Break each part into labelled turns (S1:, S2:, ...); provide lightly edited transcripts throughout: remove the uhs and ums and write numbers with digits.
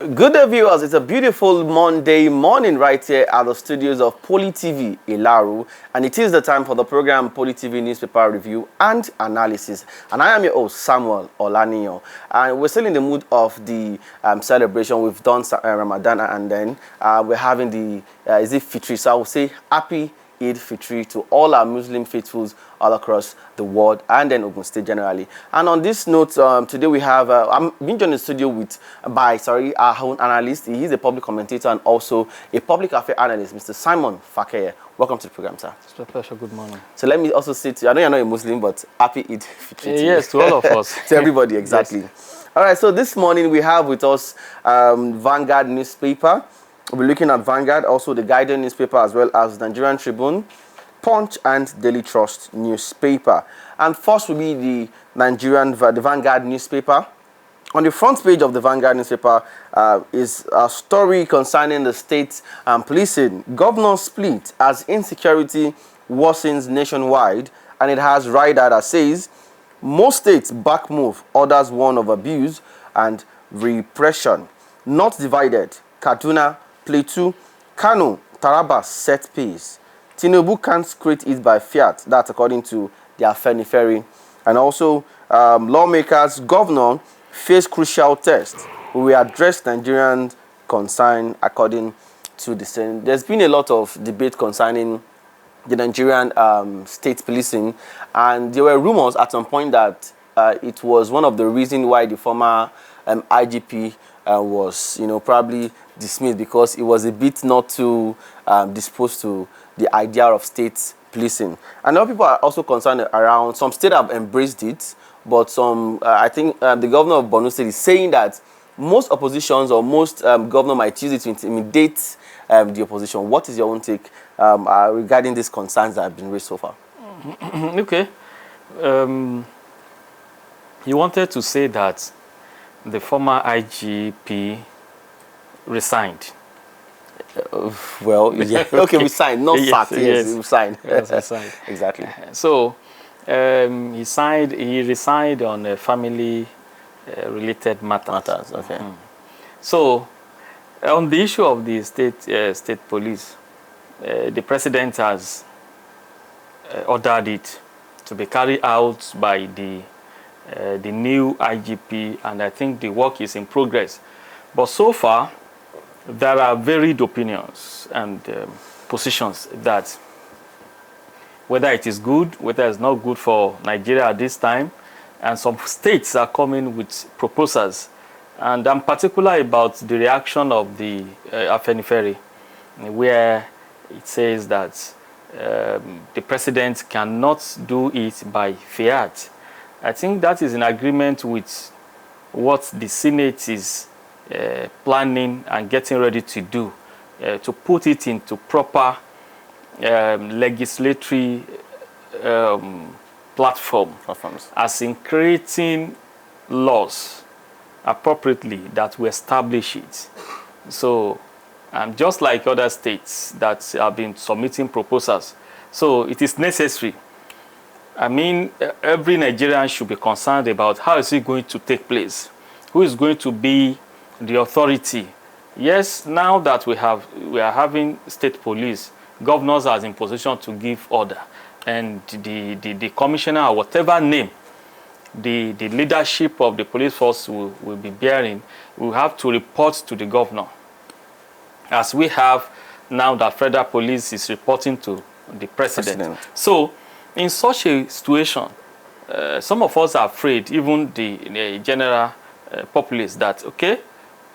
S1: Good day, viewers. It's a beautiful Monday morning right here at the studios of Poly TV Ilaru, and it is the time for the program Poly TV Newspaper Review and Analysis. And I am your host, Samuel Olaniyo. And we're still in the mood of the celebration. We've done Ramadan, and then we're having the is it Fitri? So I will say happy Eid Fitri to all our Muslim faithfuls all across the world and then Ogun State generally. And on this note, today we have, I'm being joined in the studio with, our own analyst. He is a public commentator and also a public affairs analyst, Mr. Simon Fakeye. Welcome to the program, sir.
S2: It's a pleasure. Good morning.
S1: So let me also say to you, I know you're not a Muslim, but happy Eid Fitri to
S2: yes, to all of us.
S1: to everybody, exactly. Yes. All right, so this morning we have with us Vanguard newspaper. We'll be looking at Vanguard, also the Guardian newspaper, as well as Nigerian Tribune, Punch, and Daily Trust newspaper. And first will be the Vanguard newspaper. On the front page of the Vanguard newspaper is a story concerning the state policing. Governor split as insecurity worsens nationwide, and it has rider that says, most states back move, others warn of abuse and repression. Not divided, Kaduna, Plateau, Kano, Taraba set pace. Tinubu can't create it by fiat. That's according to the Afenifere. And also, lawmakers, governor face crucial test. We will address Nigerian concern according to the Senate. There's been a lot of debate concerning the Nigerian state policing, and there were rumors at some point that it was one of the reasons why the former IGP was, probably dismissed, because it was a bit not too disposed to the idea of state policing. And now people are also concerned around, some states have embraced it, but some, I think the governor of Borno State is saying that most oppositions or most governor might use it to intimidate the opposition. What is your own take regarding these concerns that have been raised so far?
S2: Okay. You wanted to say that the former IGP resigned.
S1: Well, yeah. Okay, we signed, not sacked. Yes, we signed.
S2: Yes, we signed.
S1: Exactly.
S2: So he resigned on a family-related matters.
S1: Okay.
S2: So on the issue of the state police, the president has ordered it to be carried out by the new IGP, and I think the work is in progress. But so far, there are varied opinions and positions that whether it is good, whether it's not good for Nigeria at this time, and some states are coming with proposals. And I'm particular about the reaction of the Afenifere, where it says that the president cannot do it by fiat. I think that is in agreement with what the Senate is planning and getting ready to do, to put it into proper legislatory platforms, as in creating laws appropriately that will establish it. So just like other states that have been submitting proposals, so it is necessary. I mean, every Nigerian should be concerned about how is it going to take place, who is going to be the authority. Yes, now that we are having state police, governors are in position to give order, and the commissioner or whatever name the leadership of the police force will be bearing will have to report to the governor, as we have now that federal police is reporting to the president. So in such a situation, some of us are afraid, even the general populace, that okay,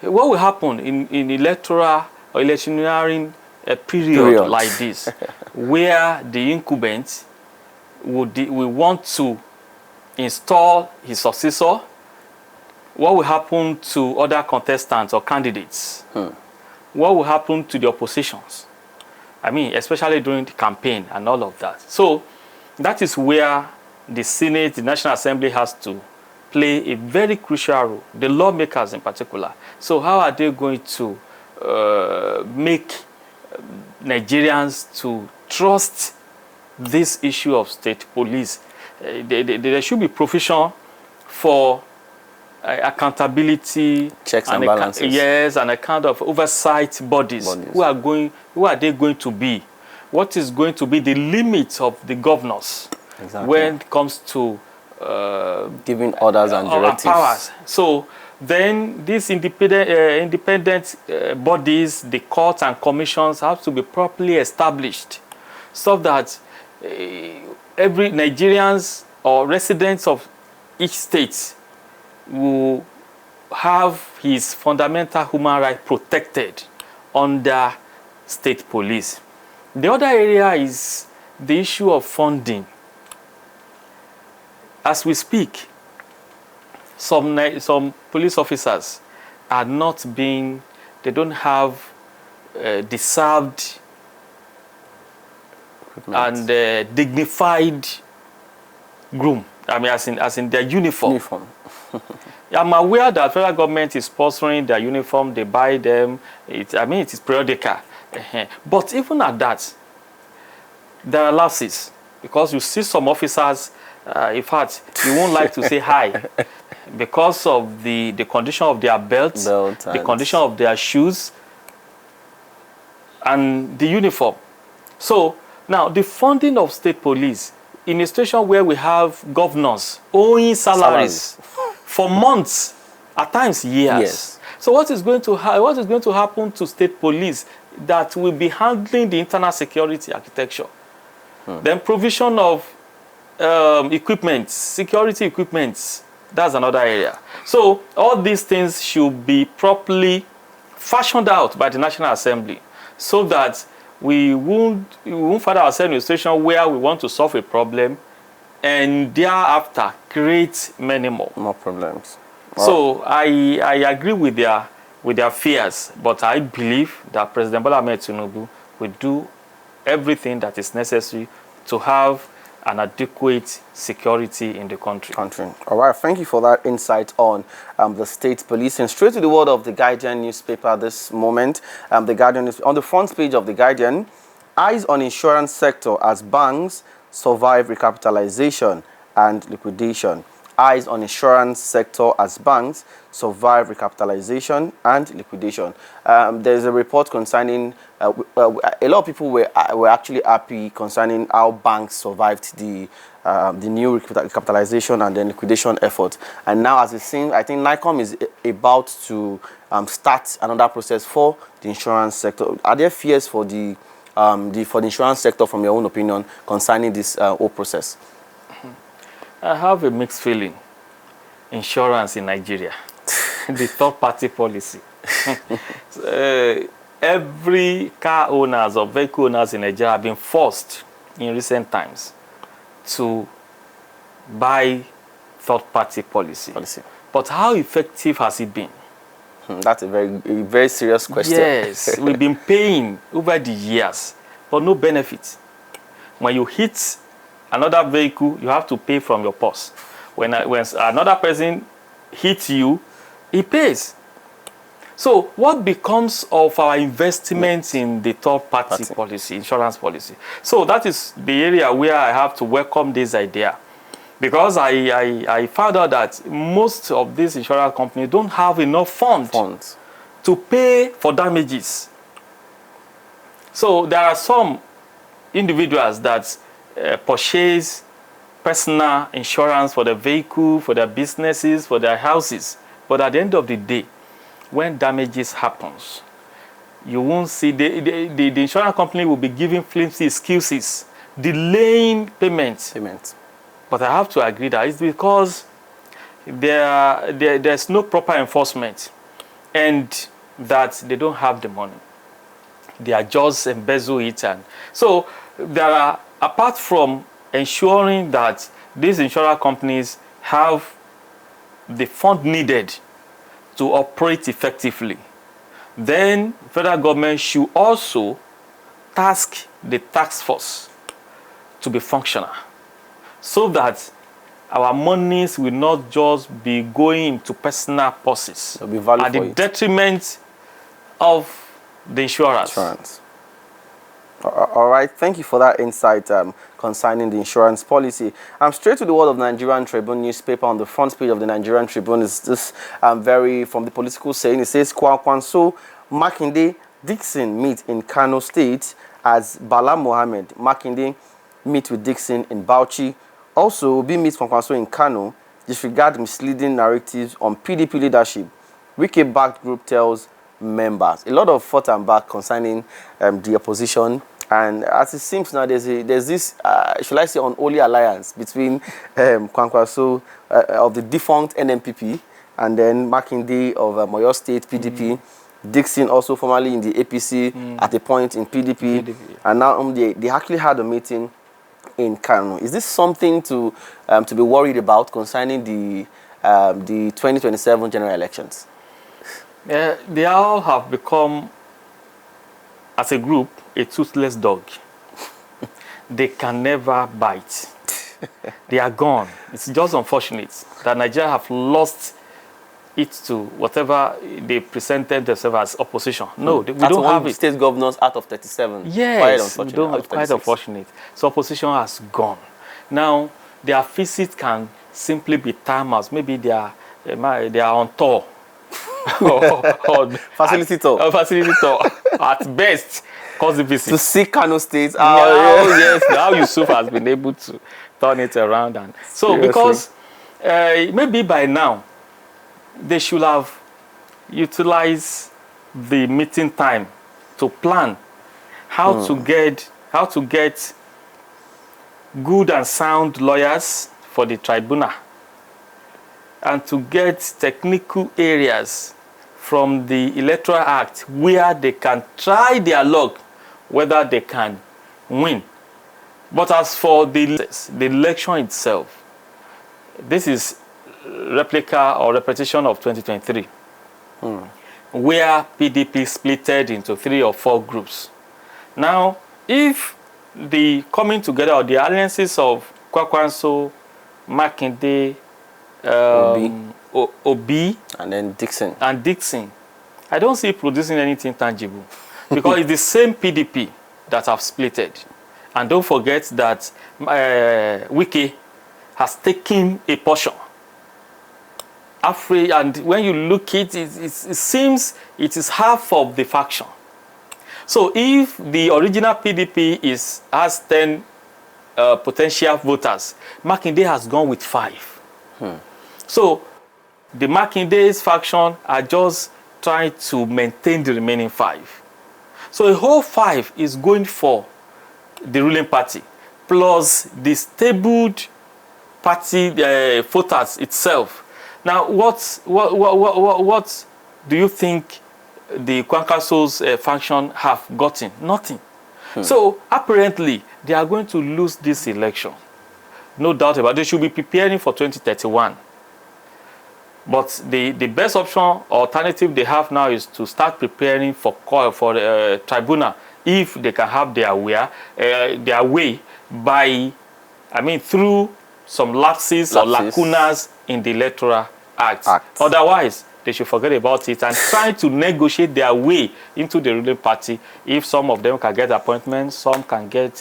S2: what will happen in electoral or electioneering period like this, where the incumbent will want to install his successor? What will happen to other contestants or candidates? What will happen to the oppositions? I mean, especially during the campaign and all of that. So that is where the Senate, the National Assembly, has to play a very crucial role, the lawmakers in particular. So how are they going to make Nigerians to trust this issue of state police? There should be provision for accountability,
S1: checks and balances.
S2: Yes, and a kind of oversight bodies. Who are they going to be? What is going to be the limit of the governors when it comes to
S1: giving orders and directives?
S2: Powers. So then these independent bodies, the courts and commissions, have to be properly established, so that every Nigerians or residents of each state will have his fundamental human right protected under state police. The other area is the issue of funding. As we speak, some police officers are not being, they don't have deserved and dignified groom. I mean, as in their uniform. I'm aware that federal government is sponsoring their uniform. They buy them. It is periodical. But even at that, there are lapses, because you see some officers, in fact, you won't like to say hi because of the condition of their belts, the condition of their shoes, and the uniform. So now the funding of state police, in a situation where we have governors owing salaries for months, at times years.
S1: Yes.
S2: So what is going to happen to state police that will be handling the internal security architecture? Then provision of equipment, security equipment, that's another area. So all these things should be properly fashioned out by the National Assembly, so that we won't find ourselves in a situation where we want to solve a problem and thereafter create many more
S1: problems.
S2: Wow. So I agree with their fears, but I believe that President Bola Ahmed Tinubu will do everything that is necessary to have an adequate security in the country.
S1: All right, thank you for that insight on the state police. And straight to the world of the Guardian newspaper this moment. The Guardian is on the front page of the Guardian. Eyes on insurance sector as banks survive recapitalization and liquidation. Eyes on insurance sector as banks survive recapitalization and liquidation. There's a report concerning a lot of people were actually happy concerning how banks survived the new recapitalization and then liquidation effort. And now, as it seems, I think NICOM is about to start another process for the insurance sector. Are there fears for the insurance sector, from your own opinion, concerning this whole process?
S2: I have a mixed feeling. Insurance in Nigeria, the third-party policy. Every car owners or vehicle owners in Nigeria have been forced in recent times to buy third-party policy. But how effective has it been?
S1: That's a very serious question.
S2: Yes, we've been paying over the years, but no benefit. When you hit another vehicle, you have to pay from your purse. When another person hits you, he pays. So what becomes of our investments in the third-party policy, insurance policy? So that is the area where I have to welcome this idea, because I found out that most of these insurance companies don't have enough funds to pay for damages. So there are some individuals that purchase personal insurance for their vehicle, for their businesses, for their houses. But at the end of the day, when damages happens, you won't see the insurance company will be giving flimsy excuses, delaying payments. But I have to agree that it's because there's no proper enforcement, and that they don't have the money. They are just embezzle it. And so there are, apart from ensuring that these insurance companies have the fund needed to operate effectively, then federal government should also task the task force to be functional, so that our monies will not just be going into personal purses at the detriment of the insurance.
S1: All right, thank you for that insight concerning the insurance policy. Straight to the world of Nigerian Tribune newspaper. On the front page of the Nigerian Tribune is this very, from the political saying, it says, Kwankwanso, Makinde, Dixon meet in Kano State as Bala Mohammed. Makinde meet with Dixon in Bauchi. Also, Obi meets Kwankwanso in Kano, disregard misleading narratives on PDP leadership. Wiki-backed group tells members. A lot of forth and back concerning the opposition, and as it seems now, there's this shall I say unholy alliance between Kwankwaso of the defunct NMPP and then Makinde of Oyo State PDP, Dixon also formerly in the APC at a point in PDP. And now they actually had a meeting in Kano. Is this something to be worried about concerning the 2027 general elections?
S2: They all have become, as a group, a toothless dog. They can never bite. They are gone. It's just unfortunate that Nigeria have lost it to whatever they presented themselves as opposition. No, we don't have it.
S1: State governors out of 37.
S2: Yes, quite unfortunate. Quite unfortunate. So opposition has gone. Now, their visit can simply be timed as maybe they are on tour. or
S1: facility tour.
S2: Facility tour at best. Cause the visit
S1: to see Kano State.
S2: Yes, now Yusuf has been able to turn it around, and so seriously. Because maybe by now they should have utilized the meeting time to plan how to get good and sound lawyers for the tribunal, and to get technical areas from the Electoral Act where they can try their luck whether they can win. But as for the election itself, this is replica or repetition of 2023, where PDP splitted into 3 or 4 groups. Now, if the coming together or the alliances of Kwankwanso, Makinde, Obi,
S1: and then Dixon.
S2: I don't see producing anything tangible, because it's the same PDP that have splitted. And don't forget that Wiki has taken a portion. And when you look at it, it seems it is half of the faction. So if the original PDP has 10 potential voters, Makinde has gone with 5. So the Makinde's faction are just trying to maintain the remaining 5. So a whole 5 is going for the ruling party, plus the stabled party voters itself. Now, what do you think the Kwankwaso's faction have gotten? Nothing. So apparently, they are going to lose this election. No doubt about it. They should be preparing for 2031. But the best option, alternative they have now, is to start preparing for the tribunal, if they can have their way by, through some lapses or lacunas in the Electoral Act. Otherwise, they should forget about it and try to negotiate their way into the ruling party. If some of them can get appointments, some can get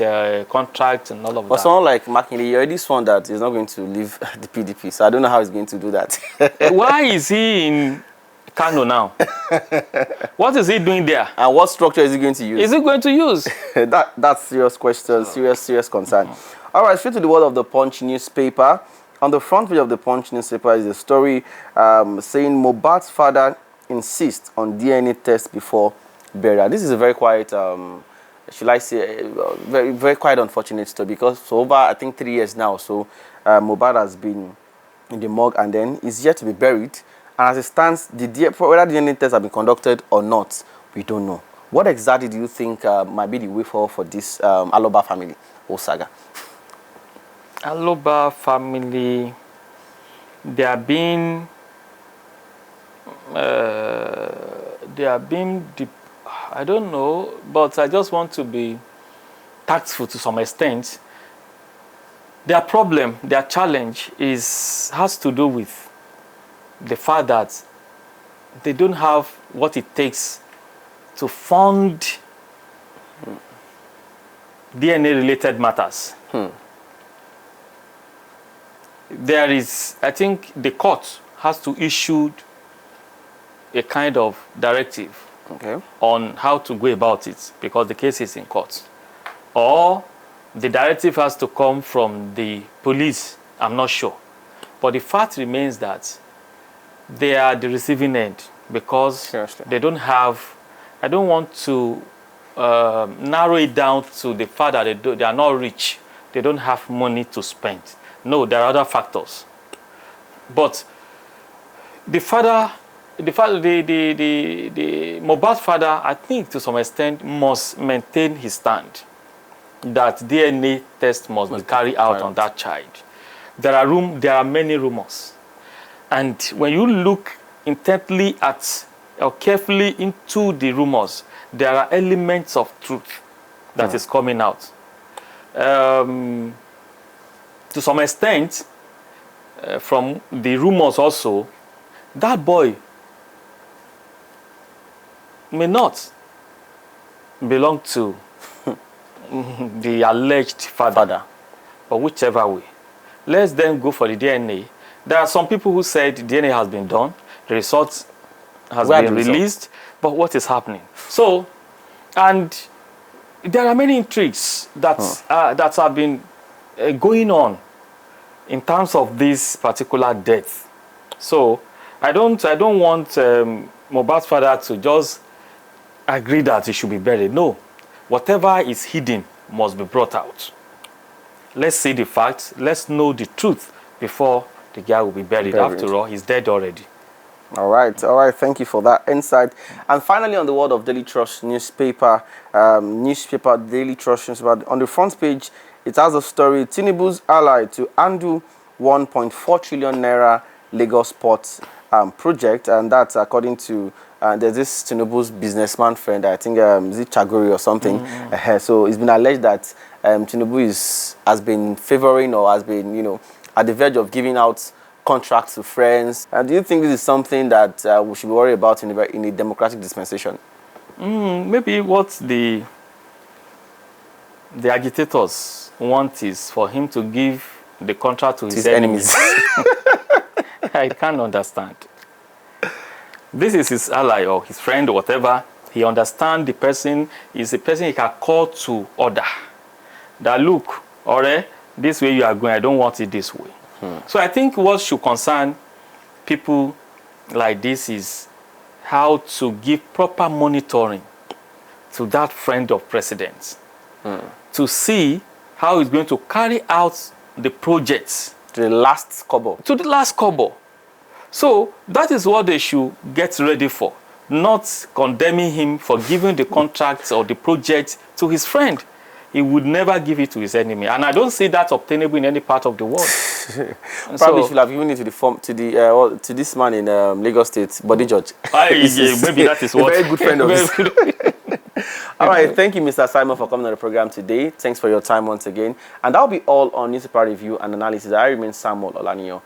S2: contracts and all of that.
S1: But someone like Makinde, you already sworn that he's not going to leave the PDP, so I don't know how he's going to do that.
S2: Why is he in Kano now? What is he doing there?
S1: And what structure is he going to use?
S2: Is he going to use?
S1: That's serious question, serious concern. All right, straight to the world of the Punch newspaper. On the front page of the Punch newspaper is a story saying Mohbad's father insists on DNA test before burial. This is a very quiet, should I say, very, very quite unfortunate story, because for over, I think, 3 years now, so Mohbad has been in the morgue and then is yet to be buried. And as it stands, whether DNA tests have been conducted or not, we don't know. What exactly do you think might be the way forward for this Aloba family or saga?
S2: Aloba family, they are being I don't know, but I just want to be tactful to some extent. Their problem, their challenge has to do with the fact that they don't have what it takes to fund DNA-related matters. There is, I think the court has to issue a kind of directive on how to go about it because the case is in court. Or the directive has to come from the police, I'm not sure. But the fact remains that they are the receiving end because they don't have, I don't want to narrow it down to the fact that they are not rich. They don't have money to spend. No, there are other factors. But the father, the Mohbad's father, I think to some extent, must maintain his stand that DNA test must be carried out on that child. There are many rumors. And when you look intently at or carefully into the rumors, there are elements of truth that is coming out. To some extent, from the rumors also, that boy may not belong to the alleged father, but whichever way. Let's then go for the DNA. There are some people who said DNA has been done, the result has been released, but what is happening? So, and there are many intrigues that that have been going on in terms of this particular death. So, I don't want Mohbad's father to just agree that he should be buried. No, whatever is hidden must be brought out. Let's see the facts. Let's know the truth before the guy will be buried. After all, he's dead already.
S1: All right. Thank you for that insight. And finally, on the world of Daily Trust newspaper, Daily Trust newspaper, on the front page, it has a story: Tinubu's ally to undo 1.4 trillion naira Lagos Port project, and that's according to there's this Tinubu's businessman friend, I think is it Chagori or something. So it's been alleged that Tinubu has been favoring or has been, at the verge of giving out contracts to friends. Do you think this is something that we should be worried about in a democratic dispensation?
S2: Maybe what the agitators want is for him to give the contract to his enemies. I can't understand. This is his ally or his friend or whatever. He understands the person is a person he can call to order. That look, this way you are going, I don't want it this way. So I think what should concern people like this is how to give proper monitoring to that friend of presidents to see how he's going to carry out the projects.
S1: To the last kobo.
S2: To the last kobo. So that is what they should get ready for, not condemning him for giving the contracts or the project to his friend. He would never give it to his enemy, and I don't see that obtainable in any part of the world.
S1: Probably should have given it to this man in Lagos State, Body George.
S2: Maybe that is what.
S1: A very good friend of his. All right, thank you, Mr. Simon, for coming on the program today. Thanks for your time once again, and that'll be all on Newspaper Review and Analysis. I remain Samuel Olaniyo.